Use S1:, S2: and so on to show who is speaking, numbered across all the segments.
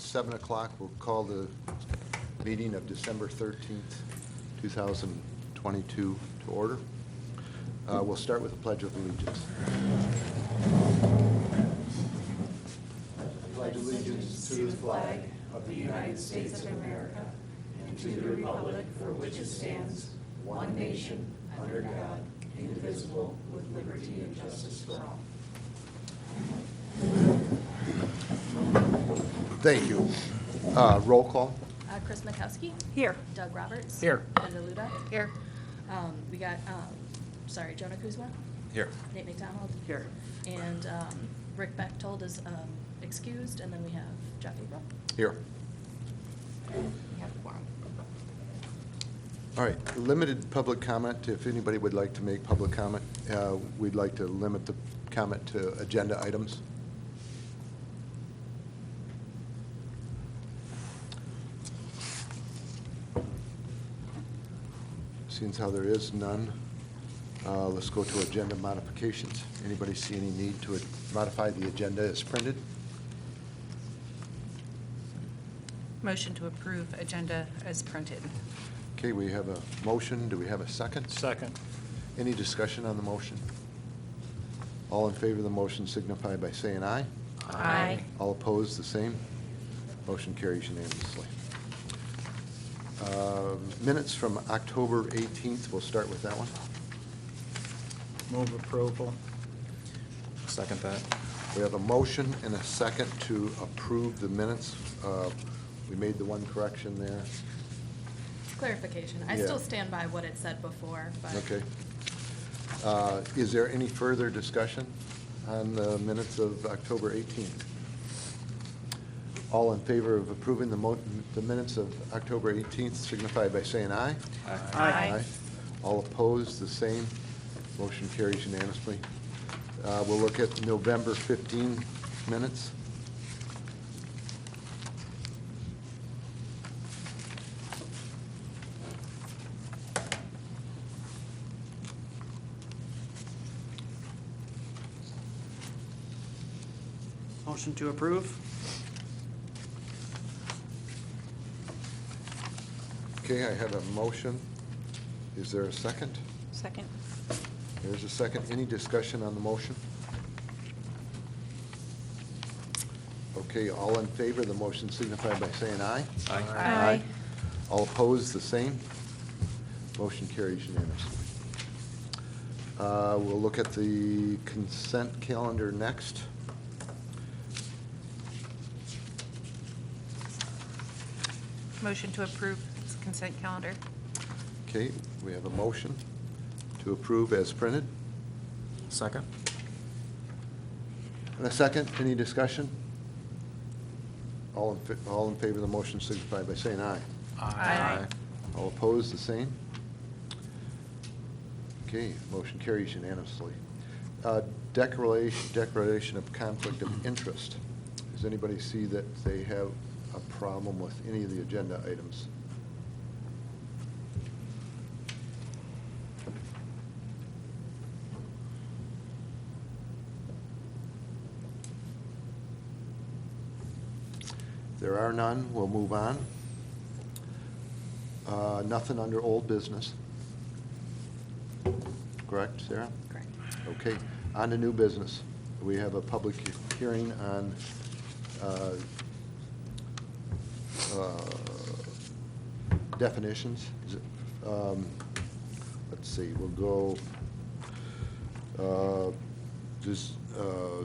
S1: 7 o'clock. We'll call the meeting of December 13th, 2022 to order. We'll start with the Pledge of Allegiance.
S2: I pledge allegiance to the flag of the United States of America and to the republic for which it stands, one nation, under God, indivisible, with liberty and justice for all.
S1: Thank you. Roll call.
S3: Chris Makowski.
S4: Here.
S3: Doug Roberts.
S5: Here.
S3: Linda Luda.
S4: Here.
S3: We got, Jonah Kuzma.
S5: Here.
S3: Nate McDonald.
S4: Here.
S3: And Rick Bechtold is excused, and then we have Jeff April.
S1: Here.
S3: We have a quorum.
S1: All right, limited public comment. If anybody would like to make public comment, we'd like to limit the comment to agenda items. Seeing how there is none, let's go to agenda modifications. Anybody see any need to modify the agenda as printed?
S4: Motion to approve agenda as printed.
S1: Okay, we have a motion. Do we have a second?
S5: Second.
S1: Any discussion on the motion? All in favor of the motion signify by saying aye.
S4: Aye.
S1: All opposed, the same. Motion carries unanimously. Minutes from October 18th, we'll start with that one.
S5: Move approval. Second that.
S1: We have a motion and a second to approve the minutes. We made the one correction there.
S3: Clarification. I
S1: Yeah.
S3: still stand by what it said before, but.
S1: Okay. Is there any further discussion on the minutes of October 18th? All in favor of approving the minutes of October 18th signify by saying aye.
S4: Aye.
S1: All opposed, the same. Motion carries unanimously. We'll look at November 15 minutes.
S5: Motion to approve.
S1: Okay, I have a motion. Is there a second?
S4: Second.
S1: There's a second. Any discussion on the motion? Okay, all in favor of the motion signify by saying aye.
S4: Aye.
S1: All opposed, the same. Motion carries unanimously. We'll look at the consent calendar next.
S4: Motion to approve consent calendar.
S1: Okay, we have a motion to approve as printed.
S5: Second.
S1: And a second. Any discussion? All in favor of the motion signify by saying aye.
S4: Aye.
S1: All opposed, the same. Okay, motion carries unanimously. Declaration of conflict of interest. Does anybody see that they have a problem with any of the agenda items? If there are none, we'll move on. Nothing under old business. Correct, Sarah?
S3: Correct.
S1: Okay, on to new business. We have a public hearing on definitions. Is it, let's see, we'll go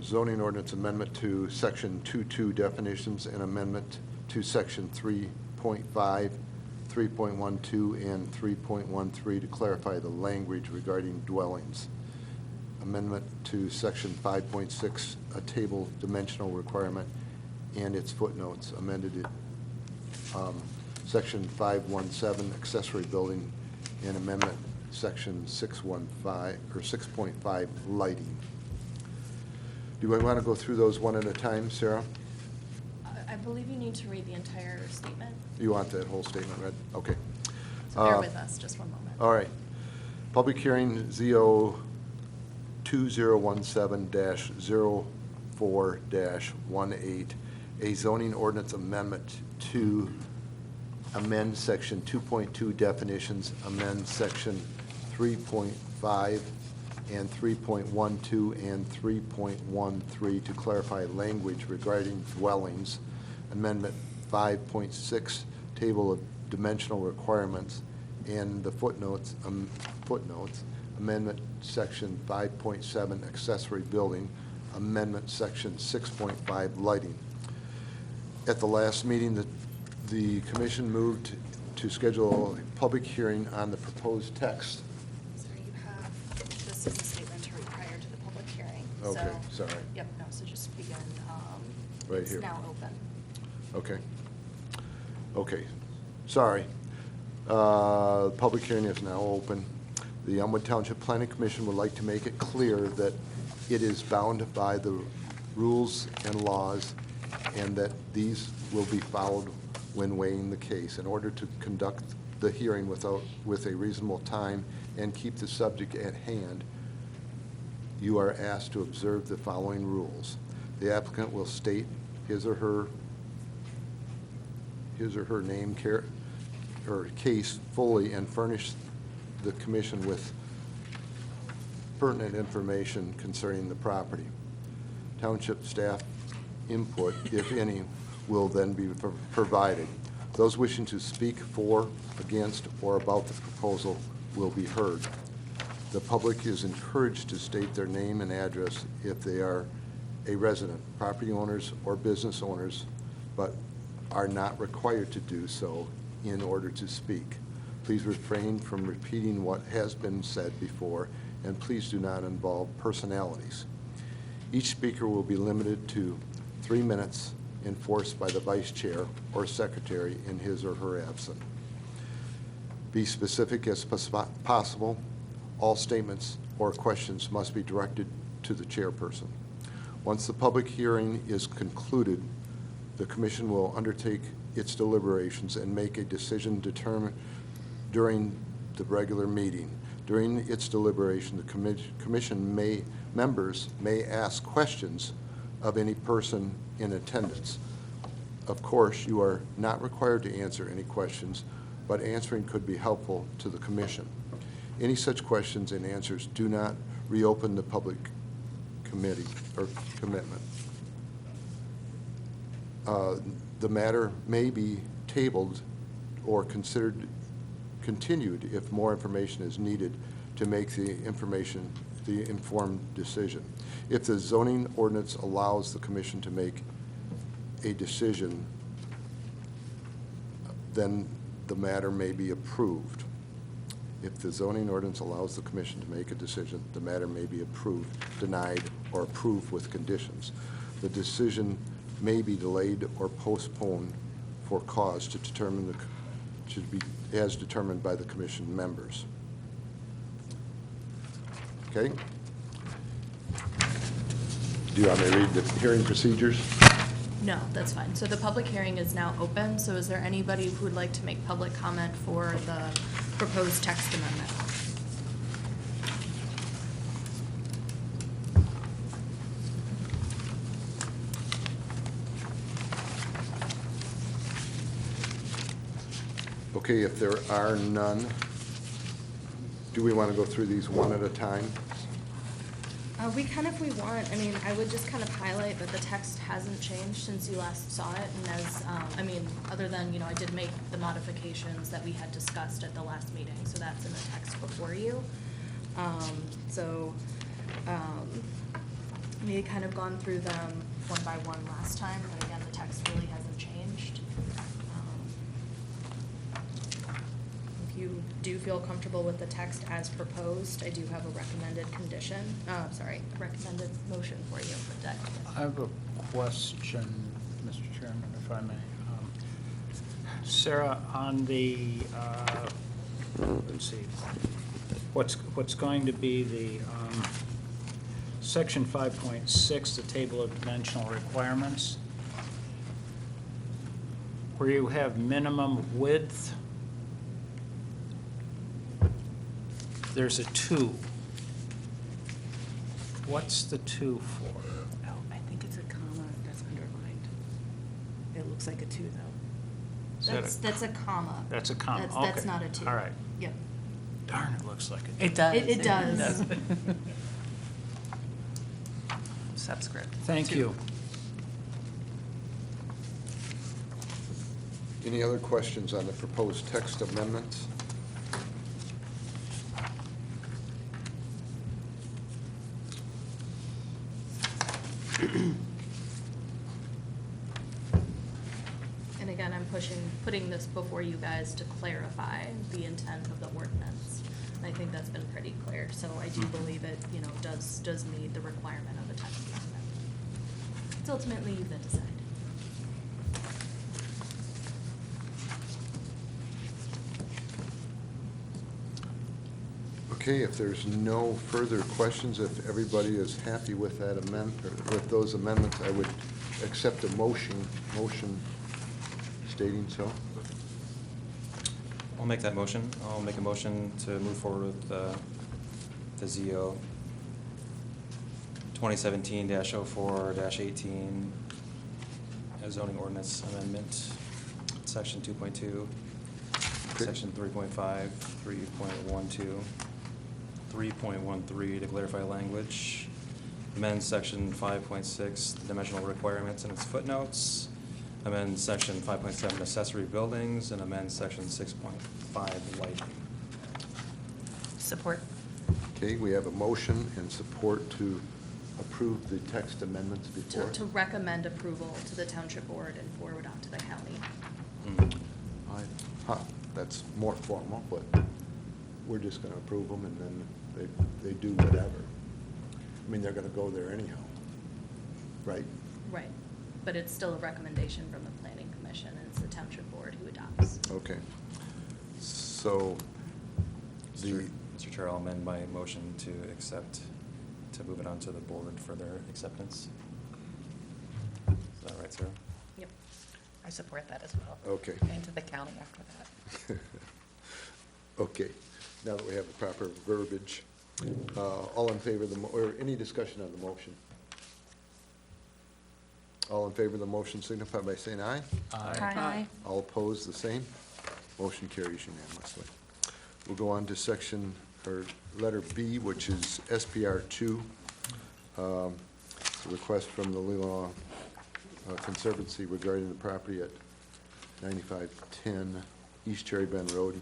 S1: zoning ordinance amendment to section 2.2 definitions and amendment to section 3.5, 3.12, and 3.13 to clarify the language regarding dwellings. Amendment to section 5.6, a table dimensional requirement and its footnotes, amended it. Section 5.17, accessory building, and amendment section 6.15 or 6.5, lighting. Do I want to go through those one at a time, Sarah?
S3: I believe you need to read the entire statement.
S1: You want that whole statement read? Okay.
S3: So bear with us just one moment.
S1: All right. Public hearing ZO 2017-04-18 a zoning ordinance amendment to amend Section 2.2 definitions, amend Section 3.5 and 3.12 and 3.13 to clarify language regarding dwellings, Amendment 5.6, table of dimensional requirements, and the footnotes, Amendment Section 5.7, accessory building, Amendment Section 6.5, lighting. At the last meeting, the commission moved to schedule a public hearing on the proposed text.
S3: So you have, this is a statement to read prior to the public hearing.
S1: Okay,
S3: So-
S1: sorry.
S3: Yep, no, so just begin.
S1: Right here.
S3: It's now open.
S1: Okay. Okay, sorry. Public hearing is now open. The Elmwood Township Planning Commission would like to make it clear that it is bound by the rules and laws, and that these will be followed when weighing the case. In order to conduct the hearing with a reasonable time and keep the subject at hand, you are asked to observe the following rules. The applicant will state his or her name, or case fully, and furnish the commission with pertinent information concerning the property. Township staff input, if any, will then be provided. Those wishing to speak for, against, or about the proposal will be heard. The public is encouraged to state their name and address if they are a resident, property owners, or business owners, but are not required to do so in order to speak. Please refrain from repeating what has been said before, and please do not involve personalities. Each speaker will be limited to 3 minutes, enforced by the vice chair or secretary in his or her absence. Be specific as possible. All statements or questions must be directed to the chairperson. Once the public hearing is concluded, the commission will undertake its deliberations and make a decision determined during the regular meeting. During its deliberation, the commission members may ask questions of any person in attendance. Of course, you are not required to answer any questions, but answering could be helpful to the commission. Any such questions and answers do not reopen the public committee or commitment. The matter may be tabled or considered continued if more information is needed to make the informed decision. If the zoning ordinance allows the commission to make a decision, then the matter may be approved. If the zoning ordinance allows the commission to make a decision, the matter may be approved, denied, or approved with conditions. The decision may be delayed or postponed for cause to determine should be as determined by the commission members. Okay? Do you want me to read the hearing procedures?
S3: No, that's fine. So the public hearing is now open, so is there anybody who would like to make public comment for the proposed text amendment?
S1: Okay, if there are none, do we want to go through these one at a time?
S3: We can if we want. I mean, I would just kind of highlight that the text hasn't changed since you last saw it, and as, I mean, other than, I did make the modifications that we had discussed at the last meeting, so that's in the text before you. We had kind of gone through them one by one last time, but again, the text really hasn't changed. If you do feel comfortable with the text as proposed, I do have a recommended recommended motion for you for text.
S6: I have a question, Mr. Chairman, if I may. Sarah, on the, let's see, what's going to be the Section 5.6, the table of dimensional requirements, where you have minimum width, there's a 2. What's the 2 for?
S4: Oh, I think it's a comma that's underlined. looks like a 2, though.
S6: Is that a-
S3: That's a comma.
S6: That's a comma,
S3: That's
S6: okay.
S3: not a 2.
S6: All right.
S3: Yep.
S6: Darn, it looks like a 2.
S4: It does.
S3: It does.
S4: Subscript.
S6: Thank
S4: 2.
S6: you.
S1: Any other questions on the proposed text amendments?
S3: And again, I'm putting this before you guys to clarify the intent of the ordinance. And I think that's been pretty clear, so I do believe it, does meet the requirement of a text amendment. It's ultimately you that decide.
S1: Okay, if there's no further questions, if everybody is happy with that with those amendments, I would accept a motion stating so.
S5: I'll make that motion. I'll make a motion to move forward with the ZO 2017-04-18 zoning ordinance amendment, section 2.2, section 3.5, 3.12, 3.13 to clarify language, amend section 5.6 dimensional requirements and its footnotes, amend section 5.7 accessory buildings, and amend section 6.5 lighting.
S4: Support.
S1: Okay, we have a motion and support to approve the text amendments before.
S3: To recommend approval to the township board and forward on to the county.
S1: That's more formal, but we're just gonna approve them and then they do whatever. I mean, they're gonna go there anyhow, right?
S3: Right, but it's still a recommendation from the planning commission, and it's the township board who adopts.
S1: Okay. So,
S5: Mr. Chair, I'll amend my motion to move it on to the board for their acceptance. Is that right, Sarah?
S3: Yep.
S4: I support that as well.
S1: Okay.
S4: And to the county after that.
S1: Okay, now that we have the proper verbiage, all in favor of or any discussion on the motion? All in favor of the motion signify by saying aye.
S4: Aye.
S1: All opposed, the same. Motion carries unanimously. We'll go on to letter B, which is SPR 2. It's a request from the Leelanau Conservancy regarding the property at 9510 East Cherry Bend Road.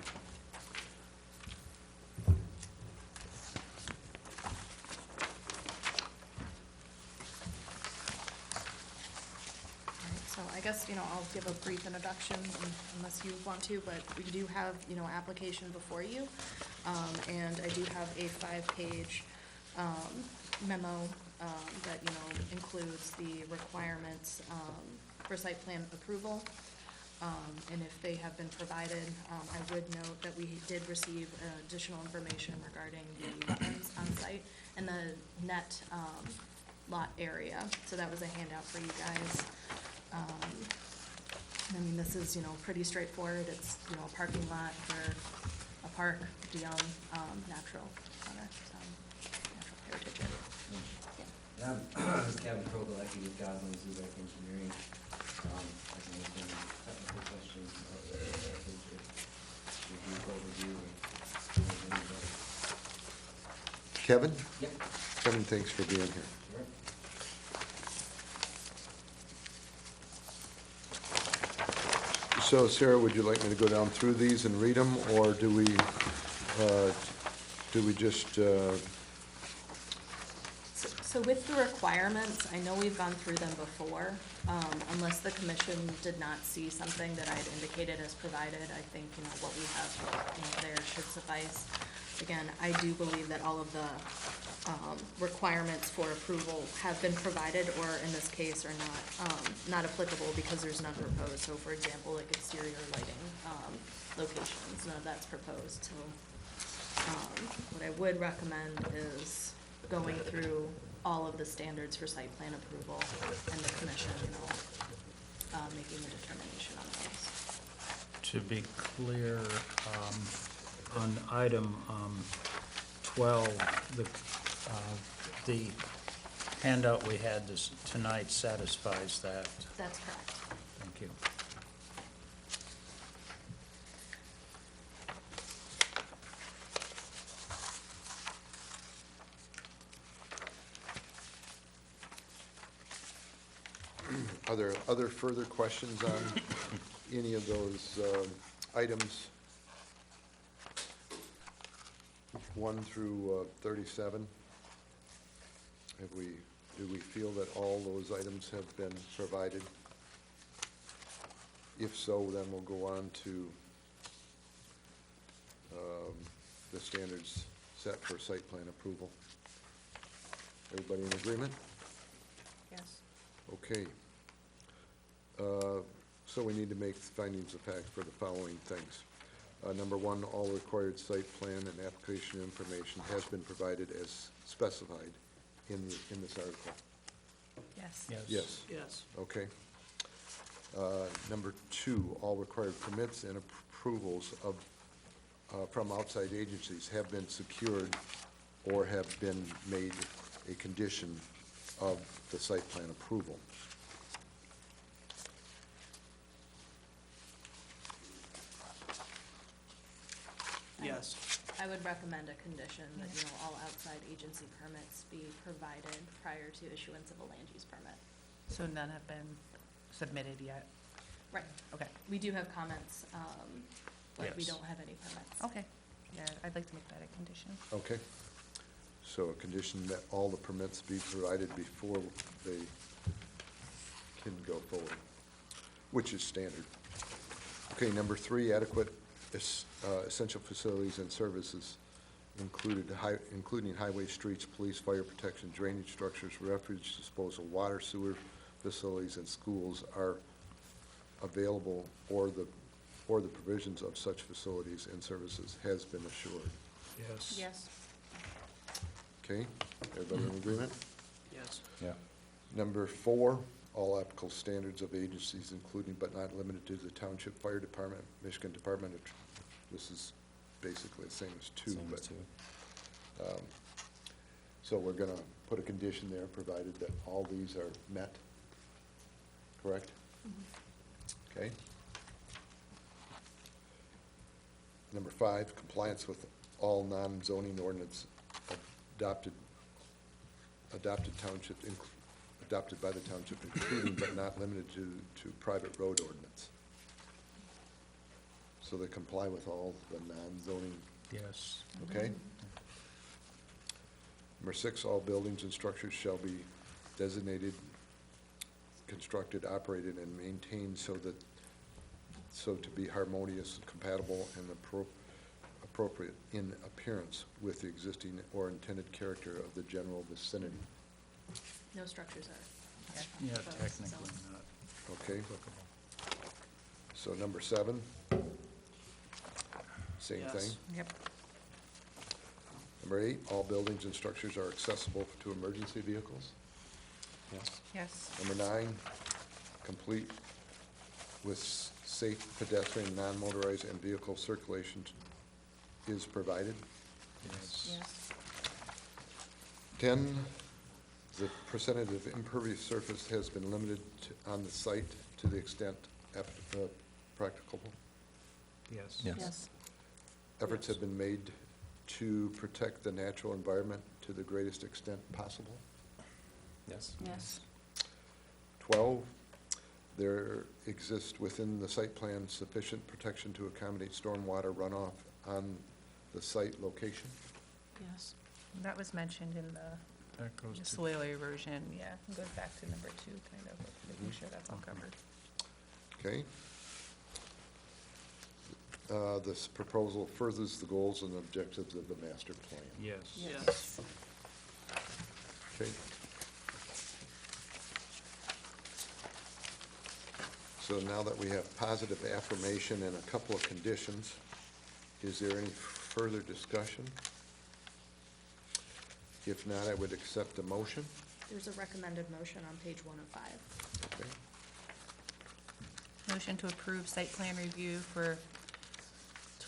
S3: So I guess, I'll give a brief introduction unless you want to, but we do have, application before you. And I do have a 5-page memo that, includes the requirements for site plan approval. And if they have been provided, I would note that we did receive additional information regarding the wetlands on site and the net lot area. So that was a handout for you guys. This is, pretty straightforward. It's, a parking lot for a park, natural heritage area.
S7: This is Kevin Krogaleki with Goslin Zubek Engineering. I can answer any technical questions about the review overview.
S1: Kevin?
S7: Yep.
S1: Kevin, thanks for being here.
S7: Sure.
S1: So, Sarah, would you like me to go down through these and read them, or do we just,
S3: So with the requirements, I know we've gone through them before, unless the commission did not see something that I'd indicated as provided. I think, what we have, there should suffice. Again, I do believe that all of the requirements for approval have been provided, or in this case are not applicable because there's none proposed. So for example, like exterior lighting locations, none of that's proposed. So what I would recommend is going through all of the standards for site plan approval and the commission, making the determination on those.
S6: To be clear, on item 12, the handout we had tonight satisfies that.
S3: That's correct.
S6: Thank Thank you.
S1: Are there other further questions on any of those items? 1 through 37? Do we feel that all those items have been provided? If so, then we'll go on to the standards set for site plan approval. Everybody in agreement?
S4: Yes.
S1: Okay. So we need to make findings of fact for the following things. Number 1, all required site plan and application information has been provided as specified in this article.
S4: Yes.
S1: Yes.
S6: Yes.
S1: Okay. Number 2, all required permits and approvals from outside agencies have been secured or have been made a condition of the site plan approval.
S6: Yes.
S3: I would recommend a condition that, all outside agency permits be provided prior to issuance of a land use permit.
S4: So none have been submitted yet?
S3: Right.
S4: Okay.
S3: We do have comments, but we
S6: Yes.
S3: don't have any permits.
S4: Okay. Yeah, I'd like to make that a condition.
S1: Okay. So a condition that all the permits be provided before they can go forward, which is standard. Okay, number 3, adequate essential facilities and services including highway, streets, police, fire protection, drainage structures, refuge disposal, water, sewer facilities, and schools are available, or the provisions of such facilities and services has been assured.
S6: Yes.
S4: Yes.
S1: Okay, everybody in agreement?
S6: Yes.
S5: Yeah.
S1: Number 4, all applicable standards of agencies, including but not limited to the Township Fire Department, Michigan Department of, this is basically the same as 2,
S5: Same as
S1: but,
S5: 2.
S1: so we're gonna put a condition there, provided that all these are met, correct? Okay. Number 5, compliance with all non-zoning ordinance adopted by the township, including but not limited to private road ordinance. So they comply with all the non-zoning,
S6: Yes.
S1: okay? Number 6, all buildings and structures shall be designated, constructed, operated, and maintained so to be harmonious, compatible, and appropriate in appearance with the existing or intended character of the general vicinity.
S3: No structures are.
S6: Yeah,
S3: proposed,
S6: technically
S3: so-
S6: not
S1: Okay,
S6: applicable.
S1: so number 7, same
S6: Yes.
S1: thing.
S4: Yep.
S1: Number 8, all buildings and structures are accessible to emergency vehicles.
S5: Yes.
S4: Yes.
S1: Number 9, complete with safe pedestrian, non-motorized, and vehicle circulation is provided.
S6: Yes.
S4: Yes.
S1: 10, the percentage of impervious surface has been limited on the site to the extent practicable.
S6: Yes.
S5: Yes.
S1: Efforts have been made to protect the natural environment to the greatest extent possible.
S5: Yes.
S4: Yes.
S1: 12, there exists within the site plan sufficient protection to accommodate stormwater runoff on the site location.
S4: Yes. That was mentioned in the
S6: That goes to.
S4: soil erosion, yeah. It goes back to number 2, kind of, making sure that's all covered.
S1: Okay? This proposal furthers the goals and objectives of the master plan.
S6: Yes.
S4: Yes.
S1: Okay? So now that we have positive affirmation and a couple of conditions, is there any further discussion? If not, I would accept a motion.
S3: There's a recommended motion on page 105.
S1: Okay.
S4: Motion to approve site plan review for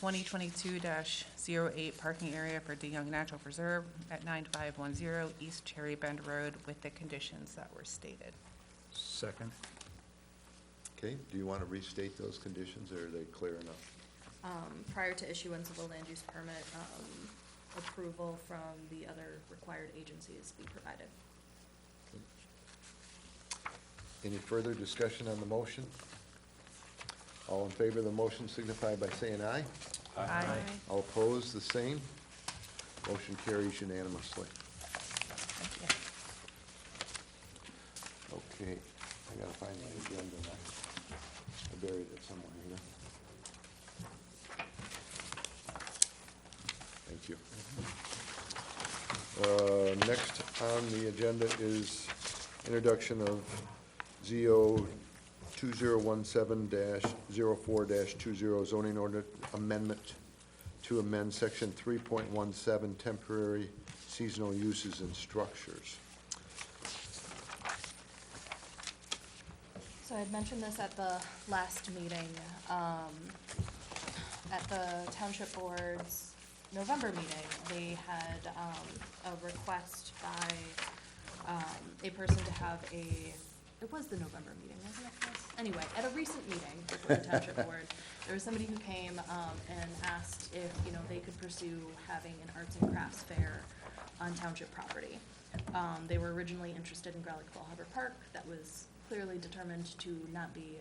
S4: 2022-08 parking area for DeYoung Natural Preserve at 9510 East Cherry Bend Road with the conditions that were stated.
S6: Second.
S1: Okay, do you want to restate those conditions, or are they clear enough?
S3: Prior to issuance of a land use permit, approval from the other required agencies be provided.
S1: Any further discussion on the motion? All in favor of the motion signify by saying aye.
S4: Aye.
S1: All opposed, the same. Motion carries unanimously.
S4: Thank you.
S1: Okay, I gotta find my agenda now. I buried it somewhere here. Thank you. Next on the agenda is introduction of ZO 2017-04-20 zoning ordinance amendment to amend section 3.17 temporary seasonal uses and structures.
S3: So I had mentioned this at the last meeting. At the Township Board's November meeting, they had a request by a person to have it was the November meeting, wasn't it, Chris? Anyway, at a recent meeting before the Township Board, there was somebody who came and asked if, they could pursue having an arts and crafts fair on Township property. They were originally interested in Grelick-Fall Harbor Park. That was clearly determined to not be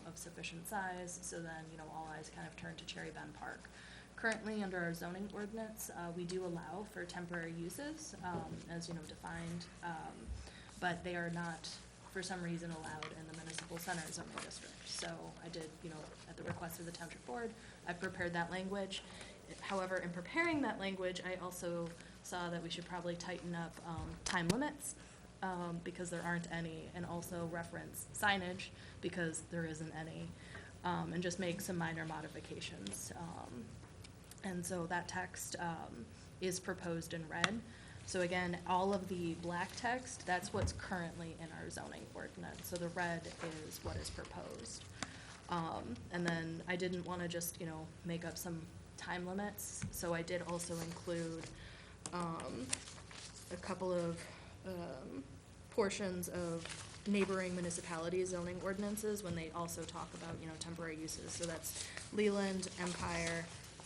S3: of sufficient size, so then, all eyes kind of turned to Cherry Bend Park. Currently, under our zoning ordinance, we do allow for temporary uses, as, defined, but they are not, for some reason, allowed in the municipal center zoning district. So I did, at the request of the Township Board, I prepared that language. However, in preparing that language, I also saw that we should probably tighten up time limits, because there aren't any, and also reference signage, because there isn't any, and just make some minor modifications. And so that text is proposed in red. So again, all of the black text, that's what's currently in our zoning ordinance. So the red is what is proposed. And then I didn't want to just, make up some time limits. So I did also include a couple of portions of neighboring municipalities' zoning ordinances when they also talk about, temporary uses. So that's Leland, Empire,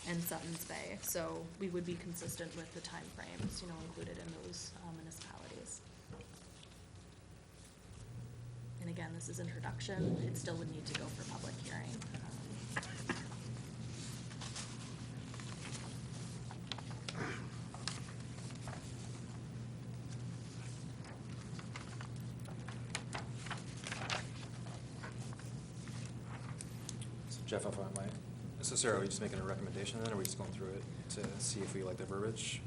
S3: and Sutton's Bay. So we would be consistent with the timeframes, included in those municipalities. And again, this is introduction. It still would need to go for public hearing.
S5: So Jeff, if I might, so Sarah, are we just making a recommendation then, or are we just going through it to see if we like the verbiage?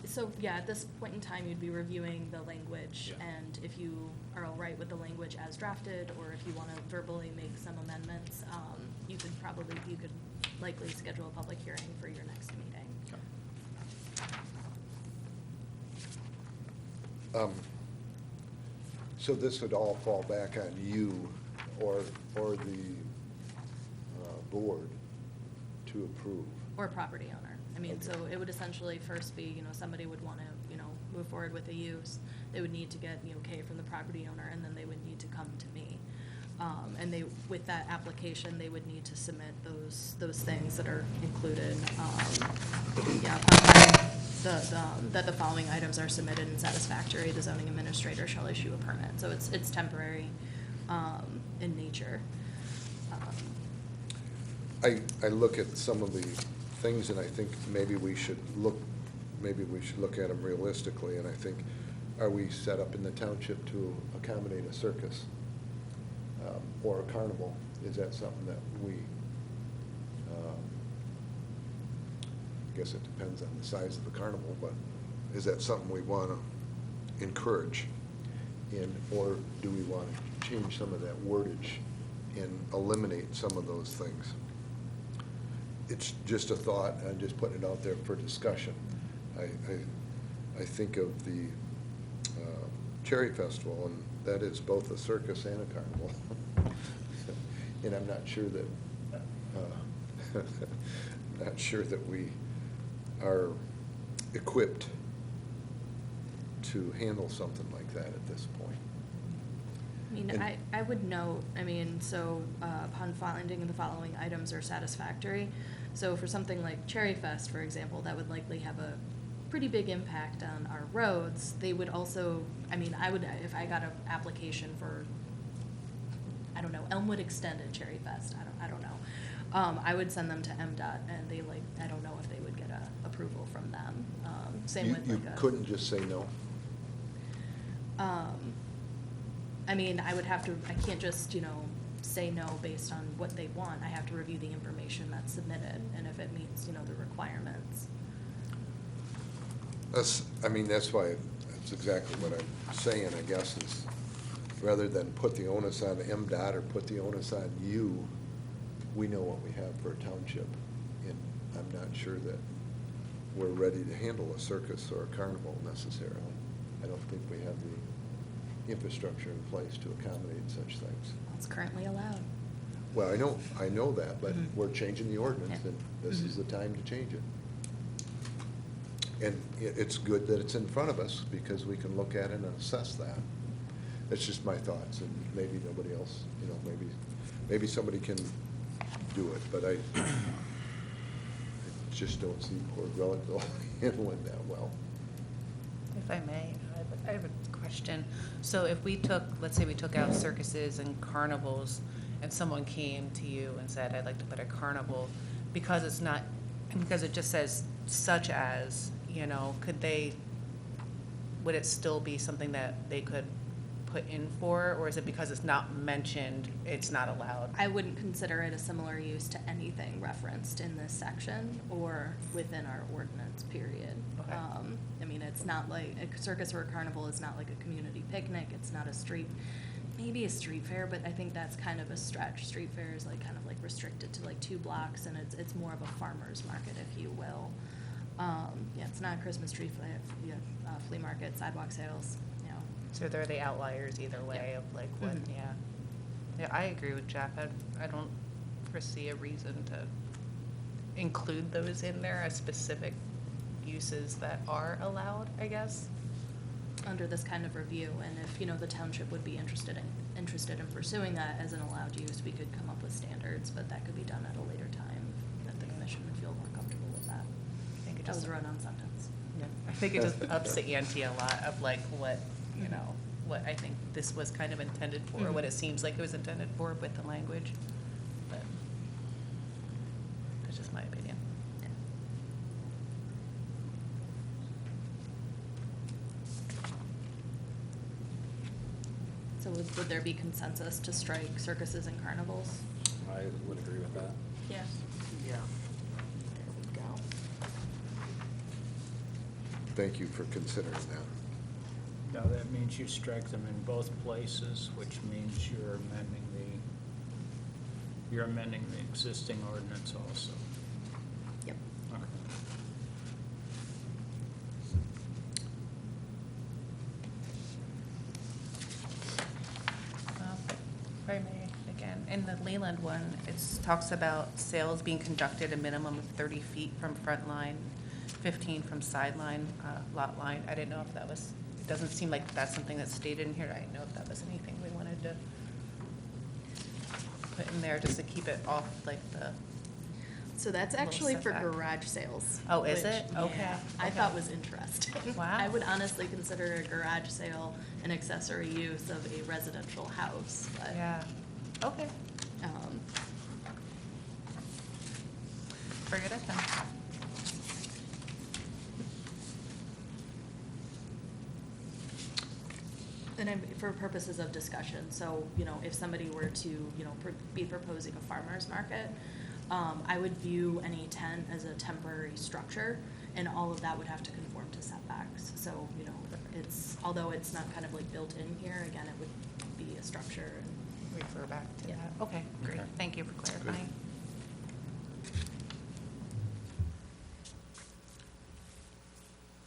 S3: So, yeah, at this point in time, you'd be reviewing the language,
S5: Yeah.
S3: and if you are all right with the language as drafted, or if you want to verbally make some amendments, you could likely schedule a public hearing for your next meeting.
S5: Okay.
S1: So this would all fall back on you or the board to approve.
S3: Or property owner. I mean,
S1: Okay.
S3: so it would essentially first be, somebody would want to, move forward with a use. They would need to get the okay from the property owner, and then they would need to come to me. And with that application, they would need to submit those things that are included. That the following items are submitted and satisfactory, the zoning administrator shall issue a permit. So it's temporary in nature.
S1: I look at some of the things, and I think maybe we should look at them realistically, and I think, are we set up in the township to accommodate a circus or a carnival? Is that something that we, I guess it depends on the size of the carnival, but is that something we want to encourage? Or do we want to change some of that wordage and eliminate some of those things? It's just a thought, I'm just putting it out there for discussion. I think of the Cherry Festival, and that is both a circus and a carnival. And I'm not sure that we are equipped to handle something like that at this point.
S3: I mean,
S1: And-
S3: I would note, I mean, so upon finding the following items are satisfactory. So for something like Cherry Fest, for example, that would likely have a pretty big impact on our roads. They would also, I mean, I would, if I got an application for, I don't know, Elmwood Extended Cherry Fest, I don't know. I would send them to MDOT and they like, I don't know if they would get a approval from them. Same with
S1: You
S3: like a.
S1: couldn't just say no?
S3: I mean, I would have to, I can't just, you know, say no based on what they want. I have to review the information that's submitted and if it meets, you know, the requirements.
S1: That's why, that's exactly what I'm saying, I guess, is rather than put the onus on MDOT or put the onus on you, we know what we have for a township. And I'm not sure that we're ready to handle a circus or a carnival necessarily. I don't think we have the infrastructure in place to accommodate such things.
S3: It's currently allowed.
S1: Well, I know that, but
S3: Mhm.
S1: we're changing the ordinance,
S3: Yeah.
S1: and this is
S3: Mhm.
S1: the time to change it. And it's good that it's in front of us, because we can look at it and assess that. That's just my thoughts, and maybe nobody else, you know, maybe somebody can do it, but I just don't see Port Relico handling that well.
S4: If I may, I have a question. So if we took, let's say we took out circuses and carnivals, and someone came to you and said, I'd like to put a carnival, because it's not, because it just says such as, you know, would it still be something that they could put in for, or is it because it's not mentioned, it's not allowed?
S3: I wouldn't consider it a similar use to anything referenced in this section or within our ordinance, period.
S4: Okay.
S3: I mean, it's not like, a circus or a carnival is not like a community picnic, it's not a street, maybe a street fair, but I think that's kind of a stretch. Street fair is like, kind of like restricted to like 2 blocks, and it's more of a farmer's market, if you will. Yeah, it's not a Christmas tree flea market, sidewalk sales, you know.
S4: So they're the outliers either way
S3: Yeah.
S4: of like what,
S3: Mhm.
S4: yeah. Yeah, I agree with Jeff. I don't foresee a reason to include those in there as specific uses that are allowed, I guess.
S3: Under this kind of review, and if, you know, the township would be interested in pursuing that as an allowed use, we could come up with standards, but that could be done at a later time, if the commission would feel more comfortable with that.
S4: I think it
S3: That was
S4: just,
S3: a run-on sentence.
S4: yeah, I think it just ups the ante a lot of like what, you know, what I think this was kind of intended for, or what
S3: Mhm.
S4: it seems like it was intended for with the language. But that's just my opinion.
S3: Yeah. So would there be consensus to strike circuses and carnivals?
S5: I would agree with that.
S3: Yes.
S6: Yeah.
S3: There we go.
S1: Thank you for considering that.
S6: Now, that means you strike them in both places, which means you're amending the existing ordinance also.
S3: Yep.
S6: Okay.
S4: If I may, again, in the Leland one, it talks about sales being conducted a minimum of 30 feet from front line, 15 from sideline, lot line. I didn't know if that was, it doesn't seem like that's something that's stated in here. I didn't know if that was anything we wanted to put in there just to keep it off like the,
S3: So that's
S4: Little
S3: actually for
S4: setback.
S3: garage sales.
S4: Oh, is
S3: which,
S4: it? Okay,
S3: yeah, I
S4: okay.
S3: thought was interesting.
S4: Wow.
S3: I would honestly consider a garage sale an accessory use of a residential house, but.
S4: yeah, okay,
S3: um,
S4: forget it then.
S3: And for purposes of discussion, so, you know, if somebody were to, you know, be proposing a farmer's market, I would view any tent as a temporary structure, and all of that would have to conform to setbacks. So, you know, although it's not kind of like built in here, again, it would be a structure.
S4: Refer back to
S3: Yeah.
S4: that. Okay, great.
S5: Okay.
S4: Thank you for clarifying.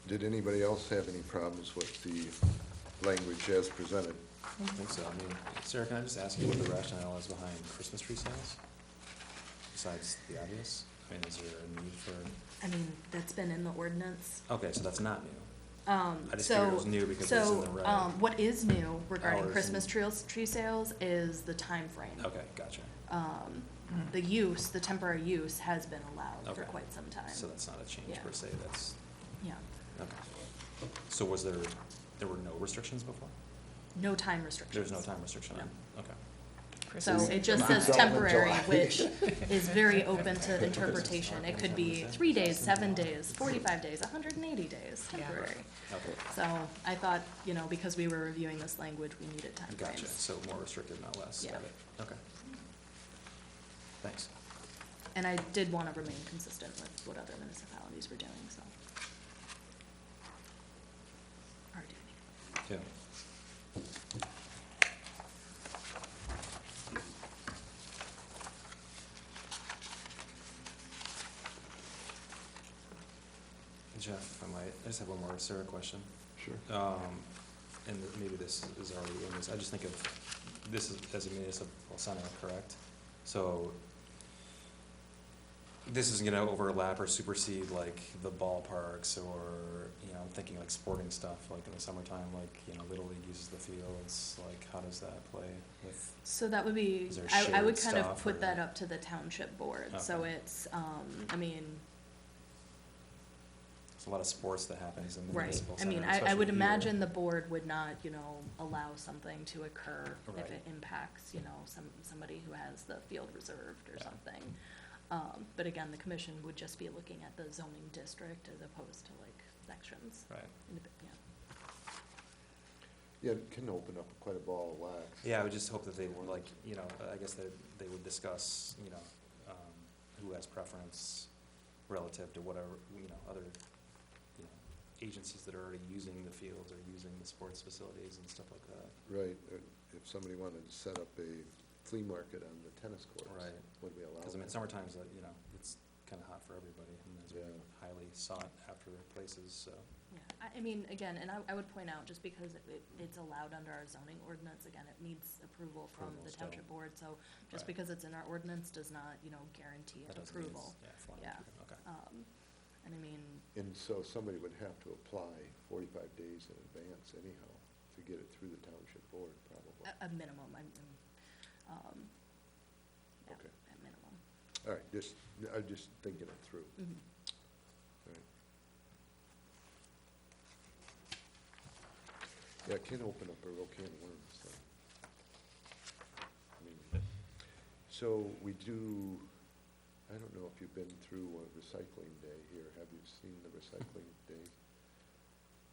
S1: Did anybody else have any problems with the language as presented?
S5: I don't think so. I mean, Sarah, can I just ask you what the rationale is behind Christmas tree sales? Besides the obvious? I mean, is there a need for,
S3: I mean, that's been in the ordinance.
S5: okay, so that's not new. I just figured it was new because it's in the red.
S3: What is new regarding
S5: Hours
S3: Christmas
S5: and-
S3: tree sales is the time frame.
S5: Okay, gotcha.
S3: The temporary use has been allowed for
S5: Okay.
S3: quite some time.
S5: So that's not a change
S3: Yeah.
S5: per se, that's,
S3: Yeah,
S5: okay. So there were no restrictions before?
S3: no time restrictions.
S5: There's no time restriction on, okay.
S3: So
S4: Christmas.
S3: it just says temporary, which is very open to interpretation. It could be 3 days, 7 days, 45 days, 180 days, temporary.
S5: Okay,
S3: So I thought, because we were reviewing this language, we needed time frames.
S5: gotcha, so more restrictive, not less,
S3: Yeah.
S5: got it, okay. Thanks.
S3: And I did want to remain consistent with what other municipalities were doing, so. Are doing.
S5: Yeah. Jeff, I just have one more Sarah question.
S1: Sure.
S5: And maybe this is already in this, I just think of this as a municipal center, correct? So this isn't gonna overlap or supersede like the ballparks or, I'm thinking like sporting stuff, like in the summertime, like, Little League uses the fields, like how does that play with?
S3: So that would be,
S5: Is there
S3: I would
S5: shared
S3: kind of
S5: stuff
S3: put
S5: or-
S3: that up to the township board. So
S5: Okay.
S3: it's,
S5: There's a lot of sports that happens in the
S3: right.
S5: municipal
S3: I
S5: center,
S3: mean, I
S5: especially
S3: would
S5: here.
S3: imagine the board would not, allow something to occur if
S5: Right.
S3: it impacts, somebody who has the field reserved or
S5: Yeah.
S3: something. But again, the commission would just be looking at the zoning district as opposed to like sections.
S5: Right.
S3: Yeah.
S1: Yeah, it can open up quite a ball of wax.
S5: Yeah, I would just hope that they were like, I guess that they would discuss, who has preference relative to whatever, other, agencies that are already using the fields or using the sports facilities and stuff like that.
S1: Right, if somebody wanted to set up a flea market on the tennis courts.
S5: Right.
S1: Would we allow
S5: Because
S1: that?
S5: summertime's, it's kind of hot for everybody and those are
S1: Yeah.
S5: highly sought after places, so.
S3: Yeah, I mean, again, and I would point out, just because it's allowed under our zoning ordinance, again, it needs approval from
S5: Approval
S3: the
S5: still.
S3: township board, so just
S5: Right.
S3: because it's in our ordinance does not, guarantee
S5: That
S3: an
S5: doesn't mean
S3: approval.
S5: it's- flying
S3: Yeah.
S5: through. Okay.
S3: And I mean,
S1: And so somebody would have to apply 45 days in advance anyhow to get it through the township board, probably.
S3: a minimum, yeah,
S1: Okay.
S3: at minimum.
S1: All right, I'm just thinking it through.
S3: Mhm.
S1: All right. Yeah, it can open up a real can of worms, so. I mean, so we do, I don't know if you've been through a recycling day here. Have you seen the recycling day?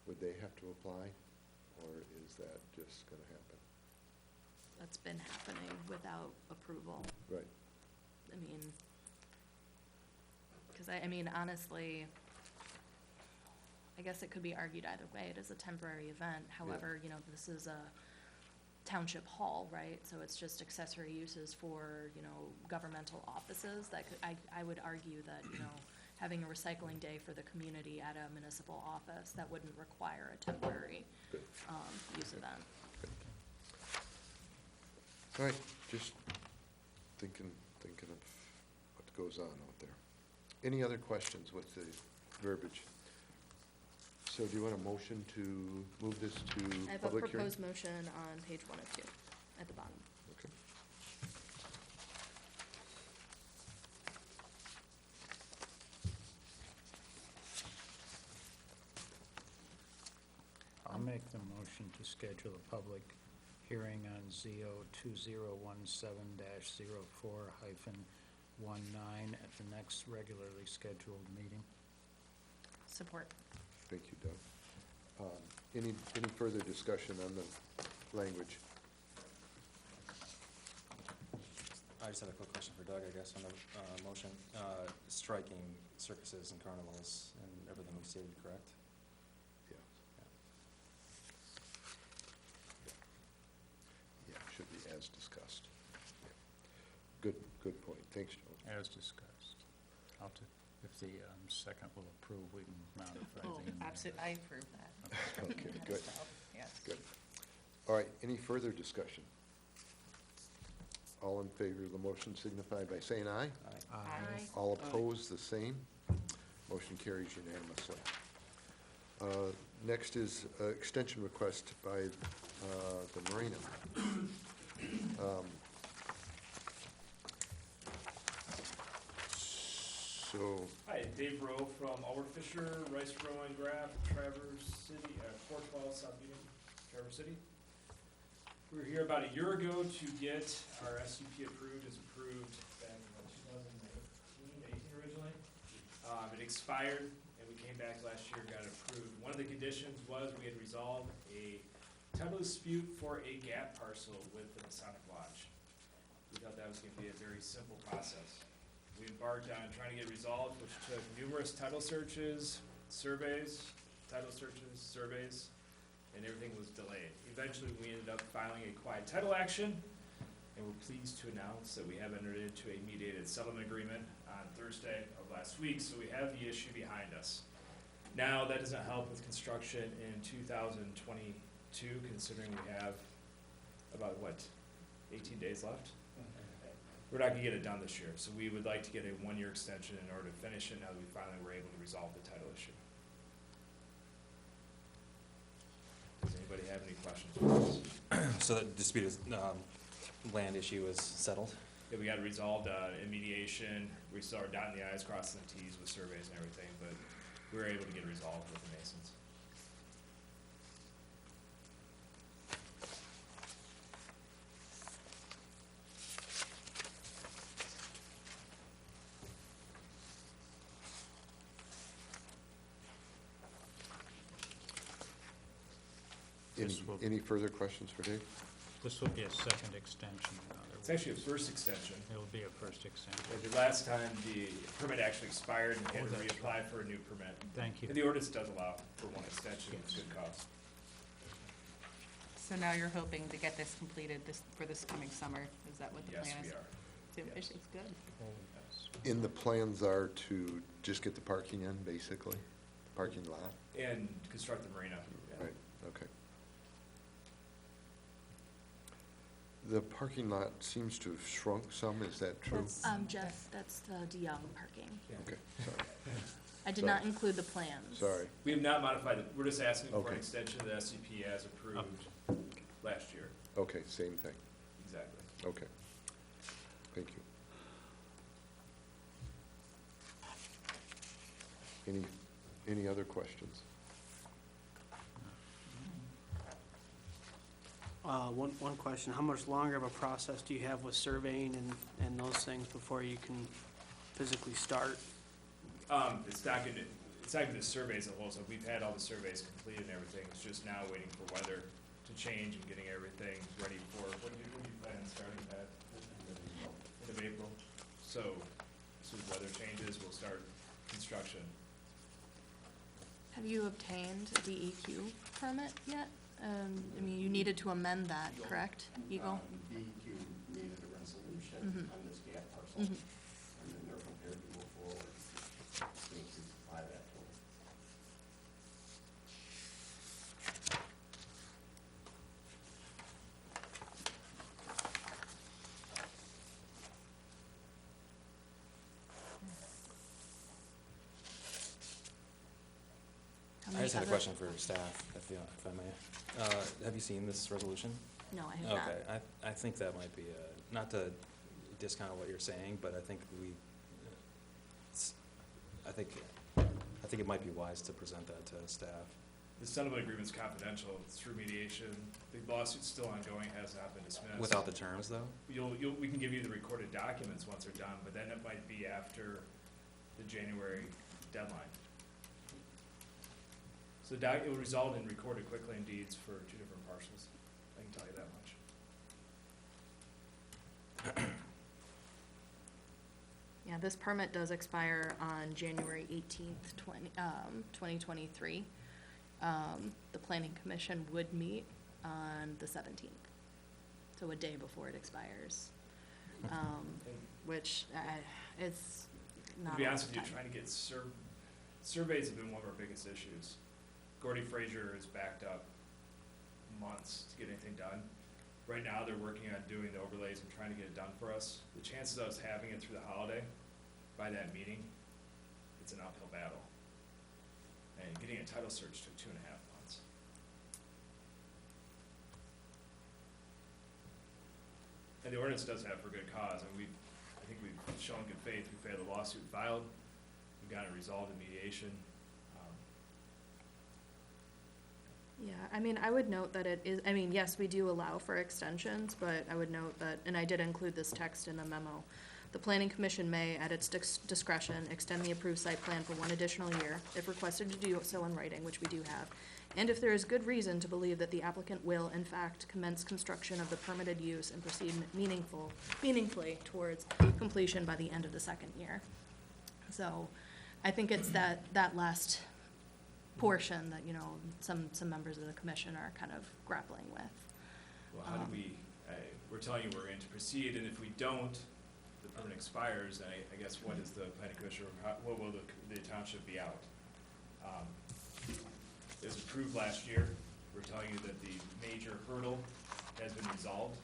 S1: Would they have to apply, or is that just gonna happen?
S3: That's been happening without approval.
S1: Right,
S3: I mean, because I mean, honestly, I guess it could be argued either way. It is a temporary event. However, this is a township hall, right? So it's just accessory uses for, governmental offices. That could, I would argue that, having a recycling day for the community at a municipal office, that wouldn't require a temporary
S1: good.
S3: use event.
S1: All right, just thinking of what goes on out there. Any other questions with the verbiage? So do you want a motion to move this to
S3: I have a
S1: public hearing?
S3: proposed motion on page 1 of 2, at the bottom.
S1: Okay.
S6: I'll make the motion to schedule a public hearing on ZO 2017-04-19 at the next regularly scheduled meeting.
S3: Support.
S1: Thank you, Doug. Any further discussion on the language?
S5: I just have a quick question for Doug, I guess, on the motion. Striking circuses and carnivals and everything we stated, correct?
S1: Yeah. Yeah, should be as discussed. Yeah. Good point. Thanks, Joe.
S6: As discussed. If the second will approve, we can modify the.
S4: Oh, absolutely, I approve that.
S1: Okay, good,
S4: Yes.
S1: good. All right, any further discussion? All in favor of the motion signify by saying aye.
S3: Aye.
S1: All opposed, the same. Motion carries unanimously. Next is extension request by the marina. So,
S8: Hi, Dave Rowe from Albert Fisher, Rice Row and Graf, Traverse City, 412 South Union, Traverse City. We were here about a year ago to get our SUP approved. It's approved back in 2018 originally. It expired, and we came back last year and got it approved. One of the conditions was we had resolved a title dispute for a gap parcel with the Masonic Lodge. We thought that was going to be a very simple process. We embarked on trying to get resolved, which took numerous title searches, surveys, and everything was delayed. Eventually, we ended up filing a quiet title action, and we're pleased to announce that we have entered into a mediated settlement agreement on Thursday of last week, so we have the issue behind us. Now, that doesn't help with construction in 2022, considering we have about, 18 days left? We're not gonna get it done this year, so we would like to get a one-year extension in order to finish it now that we finally were able to resolve the title issue. Does anybody have any questions for us?
S5: So the disputed land issue is settled?
S8: Yeah, we got it resolved in mediation. We started dotting the i's, crossing the t's with surveys and everything, but we were able to get it resolved with the Masons.
S1: Any further questions for Dave?
S6: This will be a second extension, in other
S8: It's
S6: words.
S8: actually a first extension.
S6: It'll be a first extension.
S8: The last time the permit actually expired and we had to
S6: Oh, that's
S8: reapply for a new permit.
S6: Thank you.
S8: And the ordinance does allow for one extension at good cost.
S4: So now you're hoping to get this completed for this coming summer? Is that what the
S8: Yes,
S4: plan is?
S8: we are.
S4: It's
S8: Yes.
S4: good.
S1: In the plans are to just get the parking in, basically, parking lot?
S8: And construct the marina. Yeah.
S1: Right, okay. The parking lot seems to have shrunk some, is that true?
S3: Jeff, that's the DeYoung parking.
S8: Yeah.
S1: Okay, sorry,
S3: I did
S1: Sorry.
S3: not include the plans.
S1: sorry.
S8: We have not modified it. We're just asking for an
S1: Okay.
S8: extension of the SCP as approved last year.
S1: Okay, same thing,
S8: Exactly.
S1: okay. Thank you. Any other questions?
S9: One question, how much longer of a process do you have with surveying and those things before you can physically start?
S8: It's not gonna the surveys as a whole, so we've had all the surveys completed and everything. It's just now waiting for weather to change and getting everything ready for, what do you plan on starting at? End of April. So, as soon as weather changes, we'll start construction.
S3: Have you obtained a DEQ permit yet? I mean, you needed to amend that, correct, Eagle?
S10: DEQ needed a resolution
S3: Mhm.
S10: on this gap parcel,
S3: Mhm.
S10: and then they're prepared to move forward as soon as we supply that to them.
S3: How
S5: I
S3: many
S5: just had a
S3: other-
S5: question for staff, if I may. Have you seen this resolution?
S3: No, I have not.
S5: Okay, I think that might be, not to discount what you're saying, but I think I think it might be wise to present that to staff.
S8: The settlement agreement's confidential. It's through mediation. The lawsuit's still ongoing, has not been dismissed.
S5: Without the terms, though?
S8: We can give you the recorded documents once they're done, but then it might be after the January deadline. So it will result in recorded quitclaim deeds for two different parcels. I can tell you that much.
S3: Yeah, this permit does expire on January 18th, 2023. The planning commission would meet on the 17th, so a day before it expires, which it's not
S8: To be
S3: a
S8: honest with you,
S3: lot of
S8: trying
S3: time.
S8: to get surveys have been one of our biggest issues. Gordy Frazier has backed up months to get anything done. Right now, they're working on doing the overlays and trying to get it done for us. The chances of us having it through the holiday, by that meeting, it's an uphill battle. And getting a title search took 2.5 months. And the ordinance does have for good cause, and I think we've shown good faith. We've had the lawsuit filed, we've gotten it resolved in mediation.
S3: Yeah, I mean, I would note that it is, I mean, yes, we do allow for extensions, but I would note that, and I did include this text in the memo, the planning commission may, at its discretion, extend the approved site plan for 1 additional year, if requested to do so in writing, which we do have, and if there is good reason to believe that the applicant will, in fact, commence construction of the permitted use and proceed meaningfully towards completion by the end of the 2nd year. So, I think it's that last portion that, you know, some members of the commission are kind of grappling with.
S8: Well, how do we, we're telling you we're going to proceed, and if we don't, the permit expires, and I guess what is the planning commission, what will the township be out? It was approved last year. We're telling you that the major hurdle has been resolved,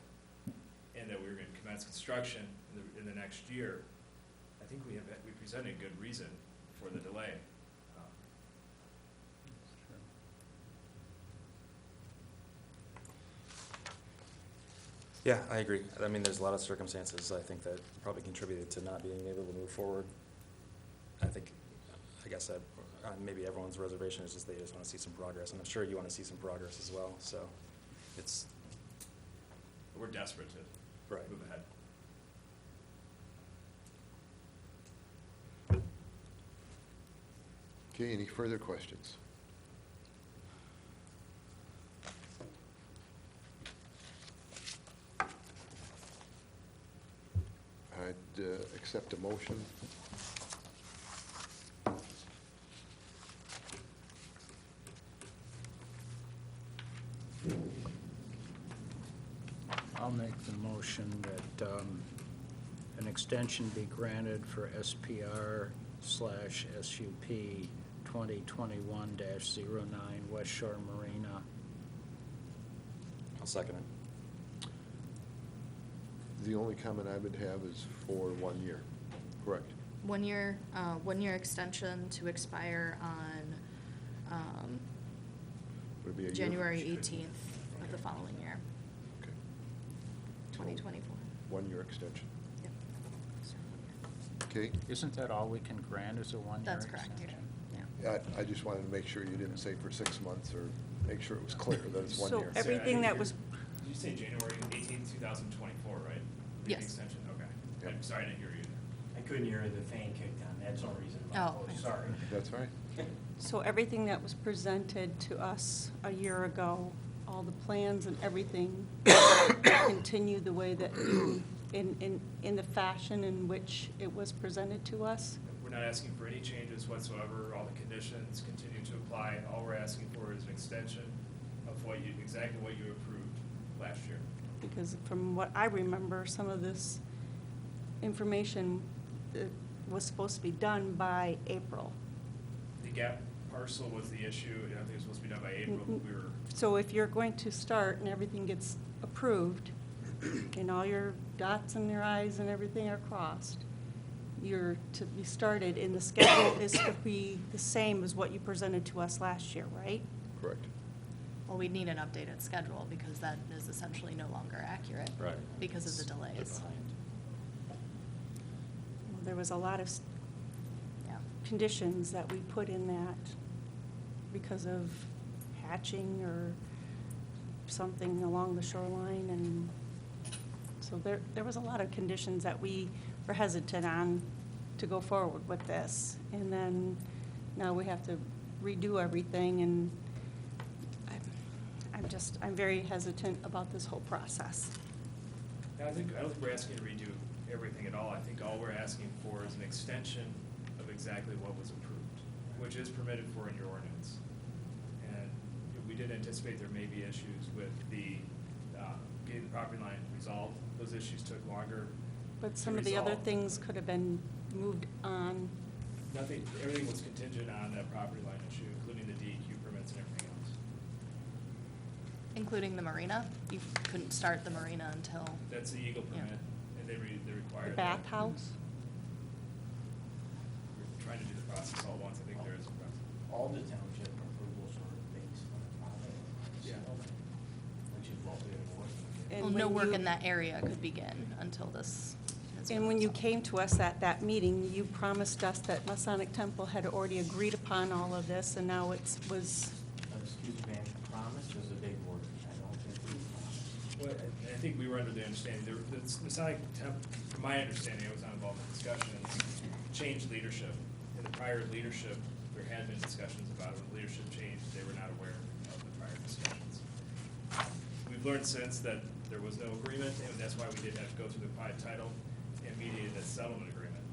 S8: and that we're going to commence construction in the next year. I think we presented a good reason for the delay.
S5: Yeah, I agree. I mean, there's a lot of circumstances, I think, that probably contributed to not being able to move forward. I guess that maybe everyone's reservation is just they just want to see some progress, and I'm sure you want to see some progress as well, so it's.
S8: We're desperate to move ahead.
S1: Okay, any further questions? I'd accept a motion.
S6: I'll make the motion that an extension be granted for SPR/SUP 2021-09 West Shore Marina.
S5: I'll second it.
S1: The only comment I would have is for 1 year, correct?
S3: 1 year, 1 year extension to expire on,
S1: Would it be a year?
S3: January 18th of the following year,
S1: Okay.
S3: 2024.
S1: 1 year extension.
S3: Yep.
S1: Okay,
S6: Isn't that all we can grant is a one-year
S3: That's correct,
S6: extension?
S3: yeah.
S1: I just wanted to make sure you didn't say for 6 months, or make sure it was clear that it's 1
S2: So
S1: year.
S2: everything that was,
S8: Did you say January 18th, 2024, right? The
S3: Yes.
S8: Extension, okay.
S1: Yep.
S8: I'm sorry, I didn't hear you.
S11: I couldn't hear the fan kicked on, that's the only reason why.
S3: Oh.
S11: Sorry.
S1: That's right.
S2: so everything that was presented to us a year ago, all the plans and everything continue the way that you, in the fashion in which it was presented to us?
S8: We're not asking for any changes whatsoever. All the conditions continue to apply. All we're asking for is an extension of exactly what you approved last year.
S2: Because from what I remember, some of this information was supposed to be done by April.
S8: The gap parcel was the issue. I think it was supposed to be done by April, but we were,
S2: So if you're going to start and everything gets approved, and all your dots and your i's and everything are crossed, you're to be started, and the schedule is to be the same as what you presented to us last year, right?
S1: Correct.
S3: Well, we'd need an updated schedule because that is essentially no longer accurate.
S5: Right.
S3: Because of the delays.
S2: Well, there was a lot of
S3: Yeah.
S2: conditions that we put in that because of hatching or something along the shoreline, and so there was a lot of conditions that we were hesitant on to go forward with this. And then now we have to redo everything, and I'm very hesitant about this whole process.
S8: I don't think we're asking to redo everything at all. I think all we're asking for is an extension of exactly what was approved, which is permitted for in your ordinance. And we did anticipate there may be issues with getting the property line resolved. Those issues took longer
S2: But
S8: to
S2: some of the other
S8: resolve.
S2: things could have been moved on.
S8: Everything was contingent on that property line issue, including the DEQ permits and everything else.
S3: Including the marina? You couldn't start the marina until,
S8: That's the Eagle
S3: Yeah.
S8: permit, and they require.
S2: The
S8: that.
S2: bathhouse?
S8: We're trying to do the process all at once. I think there is a process.
S11: all the township approvals are based on it, which is what we were working with.
S3: Well,
S2: And
S3: no
S2: when
S3: work
S2: you-
S3: in that area could begin until this. is
S2: And when you
S3: resolved.
S2: came to us at that meeting, you promised us that Masonic Temple had already agreed upon all of this, and now it was,
S11: Excuse me, ma'am, promise was a big word. I don't think we promised.
S8: Well, I think we were under the understanding, the Masonic Temple, from my understanding, I was not involved in discussions, changed leadership. In the prior leadership, there had been discussions about it. When leadership changed, they were not aware of the prior discussions. We've learned since that there was no agreement, and that's why we did have to go through the quiet title and mediate that settlement agreement,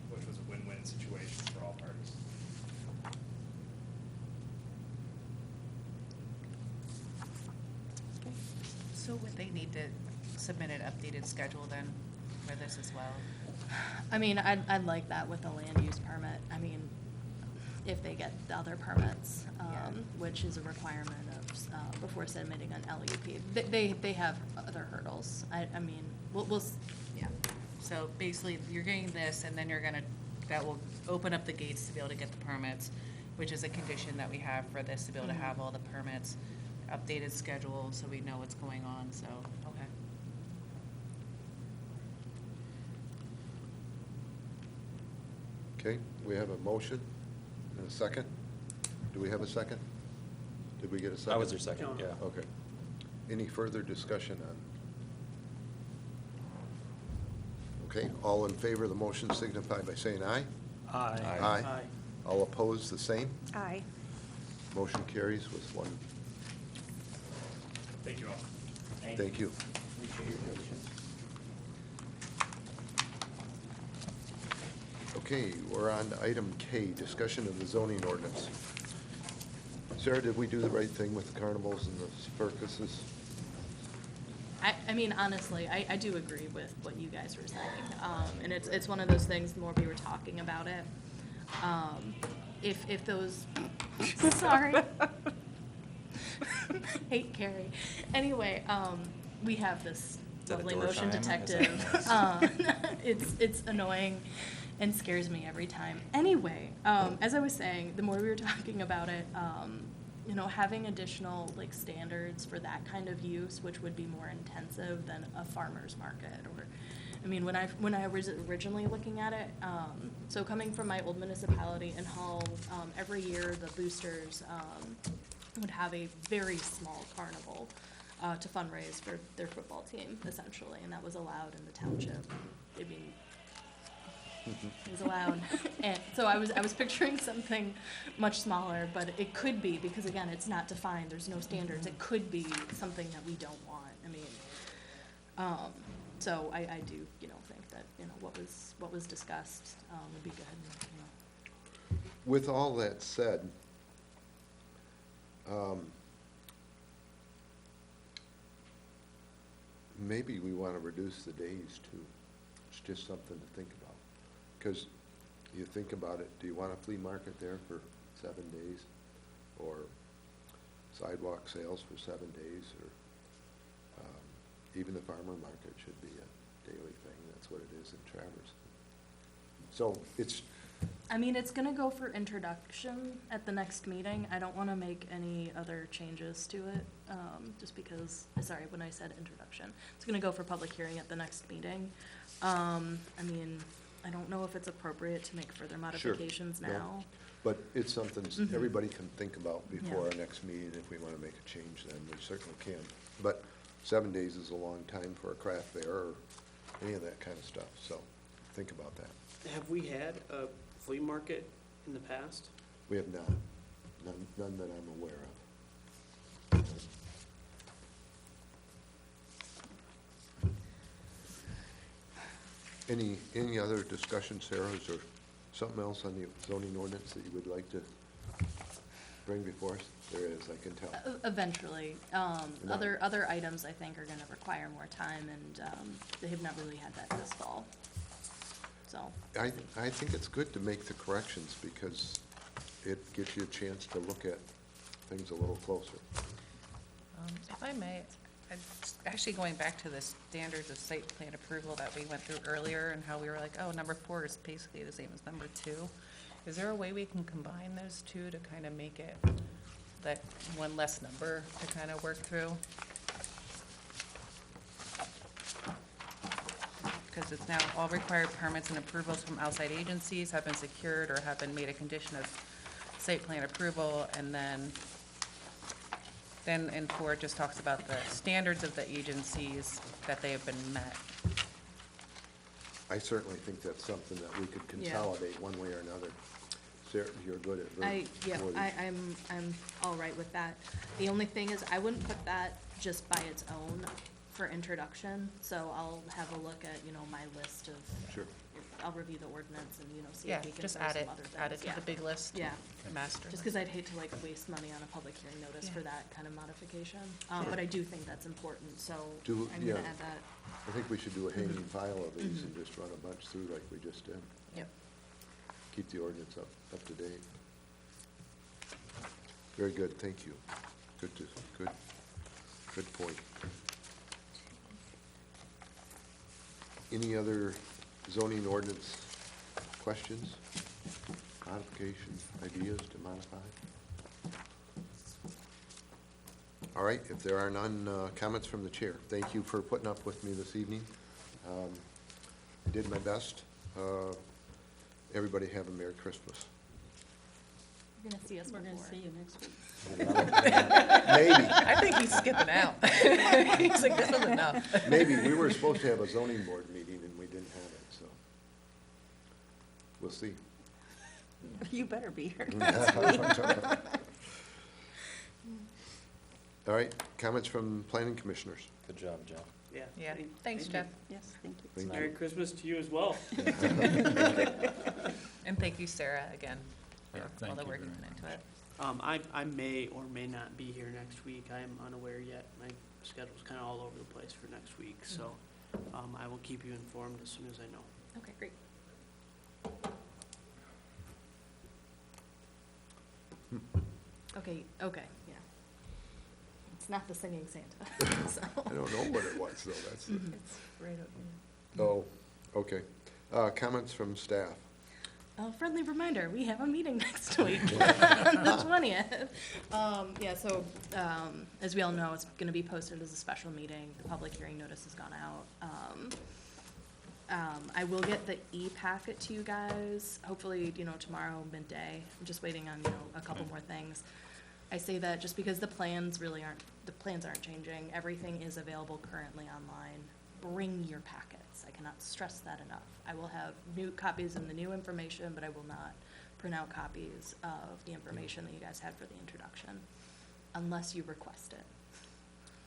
S8: which was a win-win situation for all parties.
S4: So would they need to submit an updated schedule then for this as well?
S3: I mean, I'd like that with a land use permit. I mean, if they get the other permits,
S4: Yeah.
S3: which is a requirement of, before submitting an LUP. They have other hurdles. I mean, we'll,
S4: Yeah. So basically, you're getting this, and then you're gonna, that will open up the gates to be able to get the permits, which is a condition that we have for this, to be able to have all the permits, updated schedule, so we know what's going on, so, okay.
S1: Okay, we have a motion and a second. Do we have a second? Did we get a second?
S5: I was your second, yeah.
S1: Okay. Any further discussion on? Okay, all in favor of the motion signify by saying aye.
S6: Aye.
S5: Aye.
S9: Aye.
S1: All opposed, the same.
S2: aye.
S1: Motion carries with one.
S8: Thank you all.
S1: Thank you.
S11: Appreciate your patience.
S1: Okay, we're on to item K, discussion of the zoning ordinance. Sarah, did we do the right thing with the carnivals and the circuses?
S3: I mean, honestly, I do agree with what you guys were saying. And it's one of those things, the more we were talking about it, if those, sorry. Hate Carrie. Anyway, we have this
S5: Is that a
S3: lovely
S5: door
S3: motion
S5: chime? Is that
S3: detective.
S5: nice?
S3: It's annoying and scares me every time. Anyway, as I was saying, the more we were talking about it, you know, having additional like standards for that kind of use, which would be more intensive than a farmer's market, or, I mean, when I was originally looking at it, so coming from my old municipality in Hull, every year the boosters would have a very small carnival to fundraise for their football team, essentially, and that was allowed in the township. I mean, it was allowed. And so I was picturing something much smaller, but it could be, because again, it's not defined, there's no standards, it could be something that we don't want. I mean, so I do, you know, think that, you know, what was discussed would be good, you know.
S1: With all that said, maybe we want to reduce the days too. It's just something to think about. Because you think about it, do you want a flea market there for 7 days? Or sidewalk sales for 7 days? Or even the farmer market should be a daily thing. That's what it is in Traverse. So it's,
S3: I mean, it's gonna go for introduction at the next meeting. I don't wanna make any other changes to it, just because, sorry, when I said introduction. It's gonna go for public hearing at the next meeting. I mean, I don't know if it's appropriate to make further modifications
S1: no.
S3: now.
S1: but it's something
S3: Mhm.
S1: everybody can think about before
S3: Yeah.
S1: our next meeting. If we want to make a change, then we certainly can. But 7 days is a long time for a craft fair or any of that kind of stuff, so think about that.
S9: Have we had a flea market in the past?
S1: We have not, none that I'm aware of. Any other discussion, Sarah? Is there something else on the zoning ordinance that you would like to bring before us? There is, I can tell.
S3: Eventually.
S1: No.
S3: Other items, I think, are gonna require more time, and they have not really had that this fall. So,
S1: I think it's good to make the corrections because it gives you a chance to look at things a little closer.
S4: If I may, actually going back to the standards of site plan approval that we went through earlier and how we were like, oh, number 4 is basically the same as number 2. Is there a way we can combine those two to kind of make it that one less number to kind of work through? Because it's now all required permits and approvals from outside agencies have been secured or have been made a condition of site plan approval, and then in 4, it just talks about the standards of the agencies that they have been met.
S1: I certainly think that's something that we could
S3: Yeah.
S1: consolidate one way or another. Sarah, you're good at wording.
S3: I'm all right with that. The only thing is, I wouldn't put that just by its own for introduction, so I'll have a look at, my list of.
S1: Sure.
S3: I'll review the ordinance and, see
S4: Yeah,
S3: if we can
S4: just
S3: throw
S4: add
S3: some
S4: it,
S3: other things.
S4: add it to the big list.
S3: Yeah,
S4: Master.
S3: just because I'd hate to waste money on a public hearing notice
S4: Yeah.
S3: for that kind of modification. But I do think that's important, so
S1: Do-
S3: I'm gonna
S1: yeah.
S3: add that.
S1: I think we should do a hanging file of these and just run a bunch through like we just did.
S4: Yep.
S1: Keep the ordinance up to date. Very good, thank you. Good point. Any other zoning ordinance questions, modifications, ideas to modify? All right, if there are none, comments from the chair. Thank you for putting up with me this evening. I did my best. Everybody have a Merry Christmas.
S3: You're gonna see us
S2: We're gonna
S3: before.
S2: see you next week.
S1: Maybe,
S4: I think he's skipping out. He's like, this was enough.
S1: maybe. We were supposed to have a zoning board meeting and we didn't have it, so we'll see.
S2: You better be here.
S1: All right, comments from planning commissioners.
S5: Good job, Jeff.
S9: Yeah.
S4: Yeah.
S9: thank-
S4: Thanks,
S9: thank
S4: Jeff.
S9: you.
S2: Yes, thank you.
S1: Thank
S9: Merry
S1: you.
S9: Christmas to you as well.
S4: And thank you, Sarah, again,
S6: Yeah,
S4: for all
S6: thank
S4: the
S6: you
S4: work you
S6: very
S4: put into
S6: much.
S4: it.
S9: I may or may not be here next week. I am unaware yet. My schedule's kind of all over the place for next week, so I will keep you informed as soon as I know.
S3: Okay, great. Okay, yeah. It's not the singing Santa, so.
S1: I don't know what it was, though, that's the,
S4: It's right up here.
S1: oh, okay. Comments from staff.
S3: A friendly reminder, we have a meeting next week, the 20th. As we all know, it's gonna be posted as a special meeting. The public hearing notice has gone out. I will get the e-packet to you guys, hopefully, tomorrow midday. I'm just waiting on, a couple more things. I say that just because the plans aren't changing. Everything is available currently online. Bring your packets. I cannot stress that enough. I will have new copies of the new information, but I will not print out copies of the information that you guys had for the introduction, unless you request it.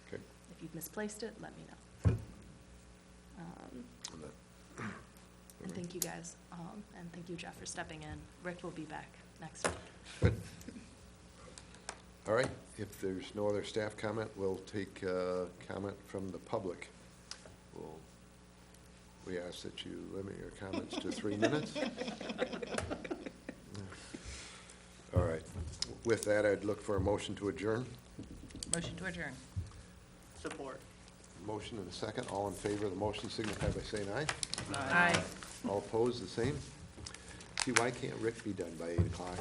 S1: Okay.
S3: If you've misplaced it, let me know.
S1: On that.
S3: And thank you guys, and thank you, Jeff, for stepping in. Rick will be back next week.
S1: Good. All right, if there's no other staff comment, we'll take comment from the public. We ask that you limit your comments to 3 minutes. All right. With that, I'd look for a motion to adjourn.
S4: Motion to adjourn.
S9: Support.
S1: Motion and a second. All in favor of the motion signify by saying aye.
S4: Aye.
S1: All opposed, the same. See, why can't Rick be done by 8 o'clock?